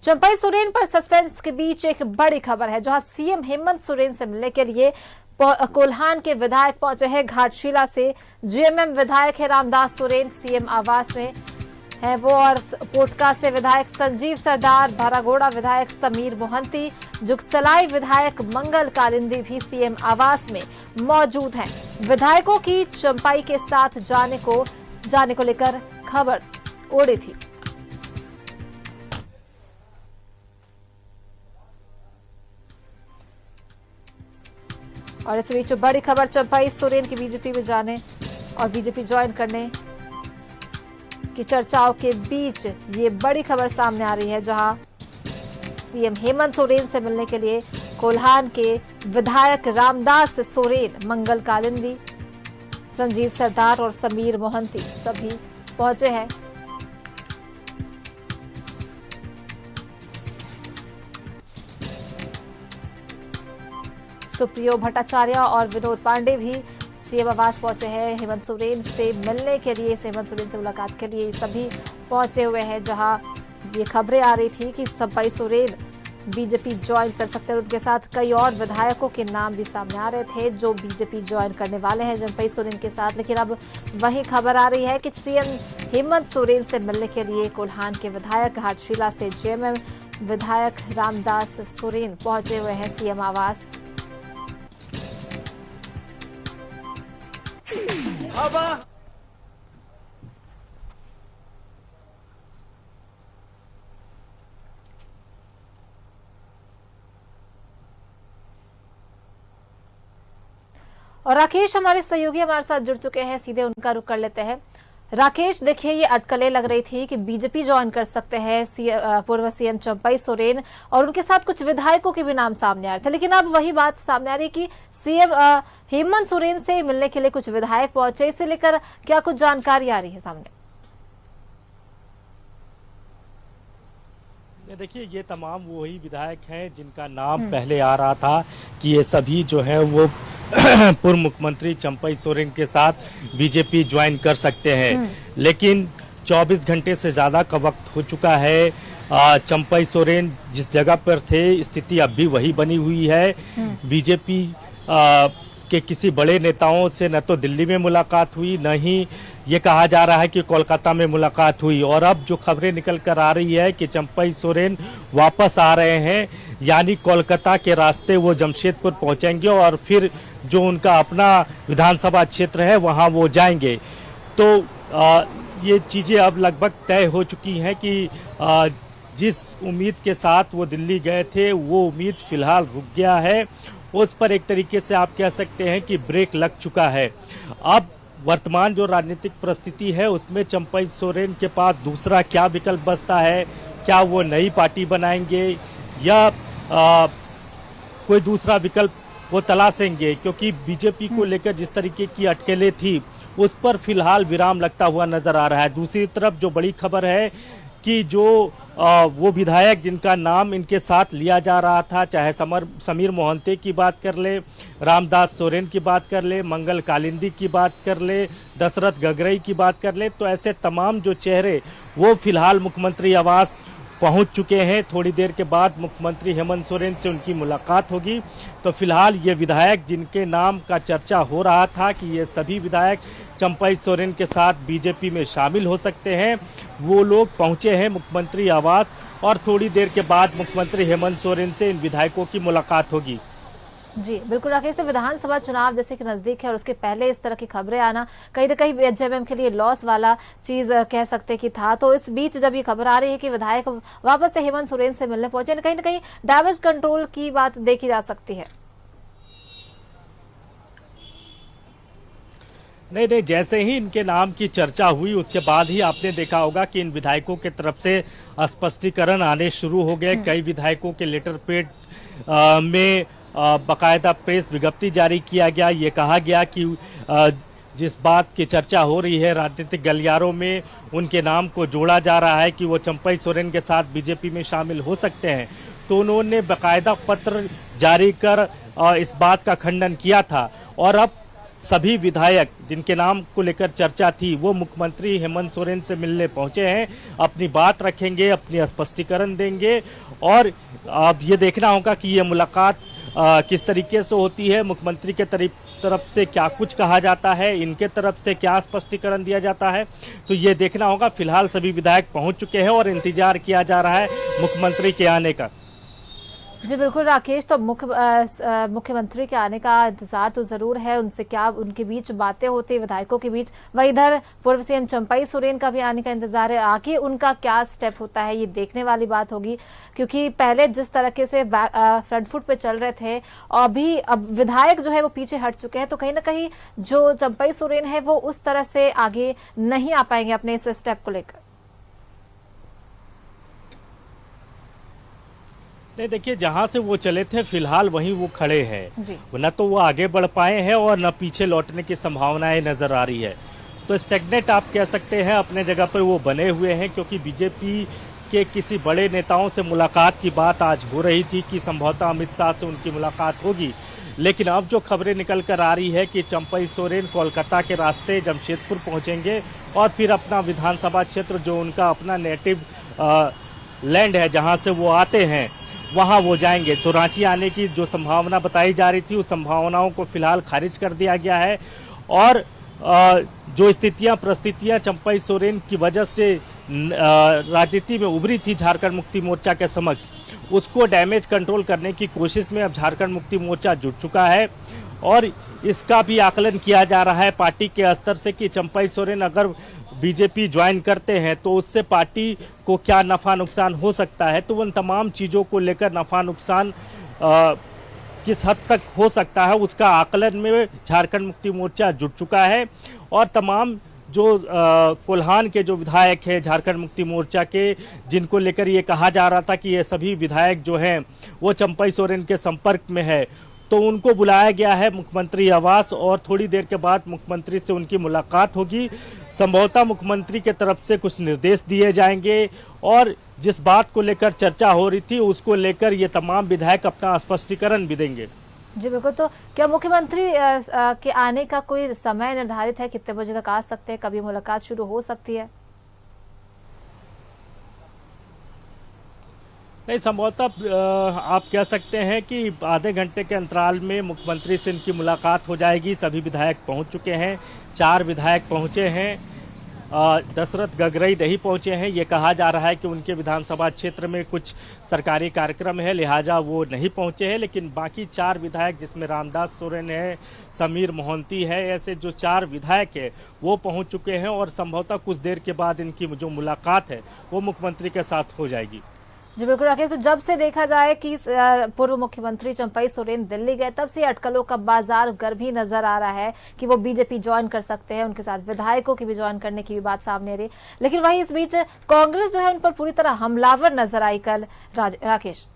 चंपई सोरेन पर सस्पेंस के बीच एक बड़ी खबर है, जहां सीएम हेमंत सोरेन से मिलने के लिए कोल्हान के विधायक पहुंचे हैं। घाटशिला से जीएमएम विधायक है रामदास सोरेन सीएम आवास में है वो, और पोटका से विधायक संजीव सरदार, भरागोड़ा विधायक समीर मोहंती, जुगसलाई विधायक मंगल कालिंदी भी सीएम आवास में मौजूद हैं। विधायकों की चंपई के साथ जाने को लेकर खबर उड़ी थी। और इस बीच बड़ी खबर चंपई सोरेन की बीजेपी में जाने और बीजेपी ज्वाइन करने की चर्चाओं के बीच ये बड़ी खबर सामने आ रही है, जहां सीएम हेमंत सोरेन से मिलने के लिए कोल्हान के विधायक रामदास सोरेन, मंगल कालिंदी, संजीव सरदार और समीर मोहंती सभी पहुंचे हैं। सुप्रियो भट्टाचार्य और विनोद पांडे भी सीएम आवास पहुंचे हैं हेमंत सोरेन से मिलने के लिए, हेमंत सोरेन से मुलाकात के लिए सभी पहुंचे हुए हैं। जहां ये खबरें आ रही थी कि चंपई सोरेन बीजेपी ज्वाइन कर सकते हैं, उनके साथ कई और विधायकों के नाम भी सामने आ रहे थे जो बीजेपी ज्वाइन करने वाले हैं चंपई सोरेन के साथ। लेकिन अब वही खबर आ रही है कि सीएम हेमंत सोरेन से मिलने के लिए कोल्हान के विधायक, घाटशिला से जेएमएम विधायक रामदास सोरेन पहुंचे हुए हैं सीएम आवास। और राकेश हमारे सहयोगी हमारे साथ जुड़ चुके हैं, सीधे उनका रुख कर लेते हैं। राकेश, देखिए ये अटकलें लग रही थी कि बीजेपी ज्वाइन कर सकते हैं पूर्व सीएम चंपई सोरेन, और उनके साथ कुछ विधायकों के भी नाम सामने आ रहे थे। लेकिन अब वही बात सामने आ रही है कि सीएम हेमंत सोरेन से मिलने के लिए कुछ विधायक पहुंचे, इसे लेकर क्या कुछ जानकारी आ रही है सामने? देखिए, ये तमाम वही विधायक हैं जिनका नाम पहले आ रहा था कि ये सभी जो है वो पूर्व मुख्यमंत्री चंपई सोरेन के साथ बीजेपी ज्वाइन कर सकते हैं। लेकिन 24 घंटे से ज़्यादा का वक्त हो चुका है। चंपई सोरेन जिस जगह पर थे, स्थिति अब भी वही बनी हुई है। बीजेपी के किसी बड़े नेताओं से न तो दिल्ली में मुलाकात हुई, न ही ये कहा जा रहा है कि कोलकाता में मुलाकात हुई। और अब जो खबरें निकल कर आ रही है कि चंपई सोरेन वापस आ रहे हैं, यानी कोलकाता के रास्ते वो जमशेदपुर पहुंचेंगे और फिर जो उनका अपना विधानसभा क्षेत्र है वहां वो जाएंगे। तो ये चीज़ें अब लगभग तय हो चुकी हैं कि जिस उम्मीद के साथ वो दिल्ली गए थे वो उम्मीद फिलहाल रुक गया है। उस पर एक तरीके से आप कह सकते हैं कि ब्रेक लग चुका है। अब वर्तमान जो राजनीतिक परिस्थिति है उसमें चंपई सोरेन के पास दूसरा क्या विकल्प बचता है? क्या वो नई पार्टी बनाएंगे या कोई दूसरा विकल्प वो तलाशेंगे? क्योंकि बीजेपी को लेकर जिस तरीके की अटकलें थी उस पर फिलहाल विराम लगता हुआ नजर आ रहा है। दूसरी तरफ जो बड़ी खबर है कि जो वो विधायक जिनका नाम इनके साथ लिया जा रहा था, चाहे समीर मोहंती की बात कर ले, रामदास सोरेन की बात कर ले, मंगल कालिंदी की बात कर ले, दशरथ गगरई की बात कर ले, तो ऐसे तमाम जो चेहरे वो फिलहाल मुख्यमंत्री आवास पहुंच चुके हैं। थोड़ी देर के बाद मुख्यमंत्री हेमंत सोरेन से उनकी मुलाकात होगी। तो फिलहाल ये विधायक जिनके नाम का चर्चा हो रहा था कि ये सभी विधायक चंपई सोरेन के साथ बीजेपी में शामिल हो सकते हैं, वो लोग पहुंचे हैं मुख्यमंत्री आवास और थोड़ी देर के बाद मुख्यमंत्री हेमंत सोरेन से इन विधायकों की मुलाकात होगी। जी बिल्कुल राकेश, तो विधानसभा चुनाव जैसे कि नजदीक है और उसके पहले इस तरह की खबरें आना कहीं ना कहीं जेएमएम के लिए लॉस वाला चीज कह सकते कि था। तो इस बीच जब ये खबर आ रही है कि विधायक वापस से हेमंत सोरेन से मिलने पहुंचे, कहीं ना कहीं डैमेज कंट्रोल की बात देखी जा सकती है। नहीं, जैसे ही इनके नाम की चर्चा हुई उसके बाद ही आपने देखा होगा कि इन विधायकों की तरफ से स्पष्टीकरण आने शुरू हो गए। कई विधायकों के लेटर पैड में बाकायदा प्रेस विज्ञप्ति जारी किया गया। ये कहा गया कि जिस बात की चर्चा हो रही है राजनीतिक गलियारों में, उनके नाम को जोड़ा जा रहा है कि वो चंपई सोरेन के साथ बीजेपी में शामिल हो सकते हैं। तो उन्होंने बाकायदा पत्र जारी कर इस बात का खंडन किया था। और अब सभी विधायक जिनके नाम को लेकर चर्चा थी वो मुख्यमंत्री हेमंत सोरेन से मिलने पहुंचे हैं, अपनी बात रखेंगे, अपनी स्पष्टीकरण देंगे। और अब ये देखना होगा कि ये मुलाकात किस तरीके से होती है, मुख्यमंत्री के तरफ से क्या कुछ कहा जाता है, इनके तरफ से क्या स्पष्टीकरण दिया जाता है, तो ये देखना होगा। फिलहाल सभी विधायक पहुंच चुके हैं और इंतजार किया जा रहा है मुख्यमंत्री के आने का। जी बिल्कुल राकेश, तो मुख्यमंत्री के आने का इंतजार तो जरूर है, उनसे क्या उनके बीच बातें होती है विधायकों के बीच। वहीं इधर पूर्व सीएम चंपई सोरेन का भी आने का इंतजार है, आगे उनका क्या स्टेप होता है ये देखने वाली बात होगी। क्योंकि पहले जिस तरीके से फ्रंट फुट पे चल रहे थे, अभी अब विधायक जो है वो पीछे हट चुके हैं, तो कहीं ना कहीं जो चंपई सोरेन है वो उस तरह से आगे नहीं आ पाएंगे अपने इस स्टेप को लेकर। नहीं, देखिए जहां से वो चले थे फिलहाल वहीं वो खड़े हैं, न तो वो आगे बढ़ पाए हैं और न पीछे लौटने की संभावनाएं नजर आ रही है। तो स्टैग्नेट आप कह सकते हैं, अपने जगह पर वो बने हुए हैं। क्योंकि बीजेपी के किसी बड़े नेताओं से मुलाकात की बात आज हो रही थी कि संभवतः अमित शाह से उनकी मुलाकात होगी, लेकिन अब जो खबरें निकल कर आ रही है कि चंपई सोरेन कोलकाता के रास्ते जमशेदपुर पहुंचेंगे और फिर अपना विधानसभा क्षेत्र जो उनका अपना नेटिव लैंड है जहां से वो आते हैं वहां वो जाएंगे। तो रांची आने की जो संभावना बताई जा रही थी उस संभावनाओं को फिलहाल खारिज कर दिया गया है। और जो स्थितियां परिस्थितियां चंपई सोरेन की वजह से राजनीति में उभरी थी झारखंड मुक्ति मोर्चा के समक्ष, उसको डैमेज कंट्रोल करने की कोशिश में अब झारखंड मुक्ति मोर्चा जुट चुका है। और इसका भी आकलन किया जा रहा है पार्टी के स्तर से कि चंपई सोरेन अगर बीजेपी ज्वाइन करते हैं तो उससे पार्टी को क्या नफा नुकसान हो सकता है। तो उन तमाम चीज़ों को लेकर नफा नुकसान किस हद तक हो सकता है उसका आकलन में झारखंड मुक्ति मोर्चा जुट चुका है। और तमाम जो कोल्हान के जो विधायक हैं झारखंड मुक्ति मोर्चा के, जिनको लेकर ये कहा जा रहा था कि ये सभी विधायक जो हैं वो चंपई सोरेन के संपर्क में है, तो उनको बुलाया गया है मुख्यमंत्री आवास और थोड़ी देर के बाद मुख्यमंत्री से उनकी मुलाकात होगी। संभवतः मुख्यमंत्री के तरफ से कुछ निर्देश दिए जाएंगे और जिस बात को लेकर चर्चा हो रही थी उसको लेकर ये तमाम विधायक अपना स्पष्टीकरण भी देंगे। जी बिल्कुल, तो क्या मुख्यमंत्री के आने का कोई समय निर्धारित है, कितने बजे तक आ सकते हैं, कभी मुलाकात शुरू हो सकती है? नहीं, संभवतः आप कह सकते हैं कि आधे घंटे के अंतराल में मुख्यमंत्री से इनकी मुलाकात हो जाएगी। सभी विधायक पहुंच चुके हैं, 4 विधायक पहुंचे हैं, दशरथ गगरई नहीं पहुंचे हैं। ये कहा जा रहा है कि उनके विधानसभा क्षेत्र में कुछ सरकारी कार्यक्रम है, लिहाजा वो नहीं पहुंचे हैं। लेकिन बाकी 4 विधायक जिसमें रामदास सोरेन है, समीर मोहंती है, ऐसे जो 4 विधायक है वो पहुंच चुके हैं और संभवतः कुछ देर के बाद इनकी जो मुलाकात है वो मुख्यमंत्री के साथ हो जाएगी। जी बिल्कुल राकेश, तो जब से देखा जाए कि पूर्व मुख्यमंत्री चंपई सोरेन दिल्ली गए तब से अटकलों का बाजार गर्म ही नजर आ रहा है कि वो बीजेपी ज्वाइन कर सकते हैं, उनके साथ विधायकों की भी ज्वाइन करने की भी बात सामने आ रही। लेकिन वहीं इस बीच कांग्रेस जो है उन पर पूरी तरह हमलावर नजर आई कल। राकेश,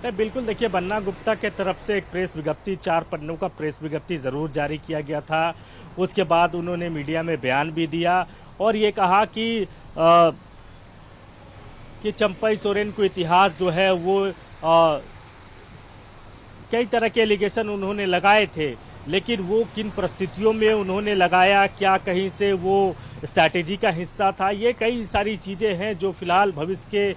बिल्कुल, देखिए बन्ना गुप्ता के तरफ से एक प्रेस विज्ञप्ति 4 पन्नों का प्रेस विज्ञप्ति जरूर जारी किया गया था। उसके बाद उन्होंने मीडिया में बयान भी दिया और ये कहा कि चंपई सोरेन को इतिहास जो है वो कई तरह के एलिगेशन उन्होंने लगाए थे, लेकिन वो किन परिस्थितियों में उन्होंने लगाया, क्या कहीं से वो स्ट्रैटेजी का हिस्सा था, ये कई सारी चीज़ें हैं जो फिलहाल भविष्य के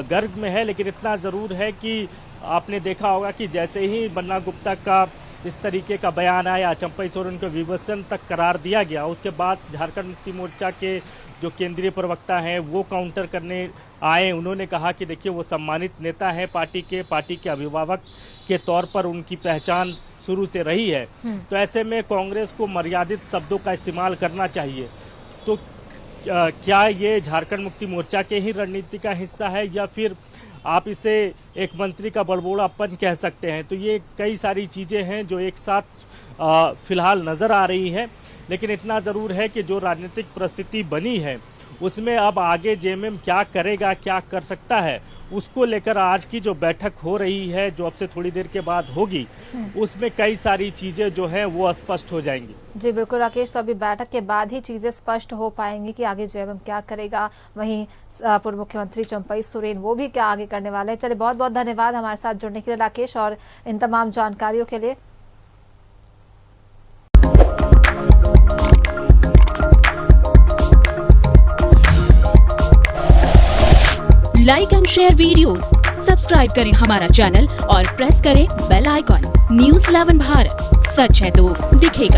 गर्भ में है। लेकिन इतना ज़रूर है कि आपने देखा होगा कि जैसे ही बन्ना गुप्ता का इस तरीके का बयान आया, चंपई सोरेन को विवसन तक करार दिया गया, उसके बाद झारखंड मुक्ति मोर्चा के जो केंद्रीय प्रवक्ता हैं वो काउंटर करने आए। उन्होंने कहा कि देखिए वो सम्मानित नेता हैं पार्टी के अभिभावक के तौर पर उनकी पहचान शुरू से रही है। तो ऐसे में कांग्रेस को मर्यादित शब्दों का इस्तेमाल करना चाहिए। तो क्या ये झारखंड मुक्ति मोर्चा के ही रणनीति का हिस्सा है या फिर आप इसे एक मंत्री का बड़बोड़ापन कह सकते हैं? तो ये कई सारी चीज़ें हैं जो एक साथ फिलहाल नज़र आ रही है। लेकिन इतना ज़रूर है कि जो राजनीतिक परिस्थिति बनी है उसमें अब आगे जेएमएम क्या करेगा, क्या कर सकता है, उसको लेकर आज की जो बैठक हो रही है, जो अब से थोड़ी देर के बाद होगी, उसमें कई सारी चीजें जो है वो स्पष्ट हो जाएंगी। जी बिल्कुल राकेश, तो अभी बैठक के बाद ही चीजें स्पष्ट हो पाएंगी कि आगे जेएमएम क्या करेगा, वहीं पूर्व मुख्यमंत्री चंपई सोरेन वो भी क्या आगे करने वाले हैं। चलिए, बहुत बहुत धन्यवाद हमारे साथ जुड़ने के लिए राकेश, और इन तमाम जानकारियों के लिए। Like and share videos, subscribe करें हमारा चैनल और प्रेस करें बेल आइकॉन। न्यूज़ 11 भारत, सच है तो दिखेगा।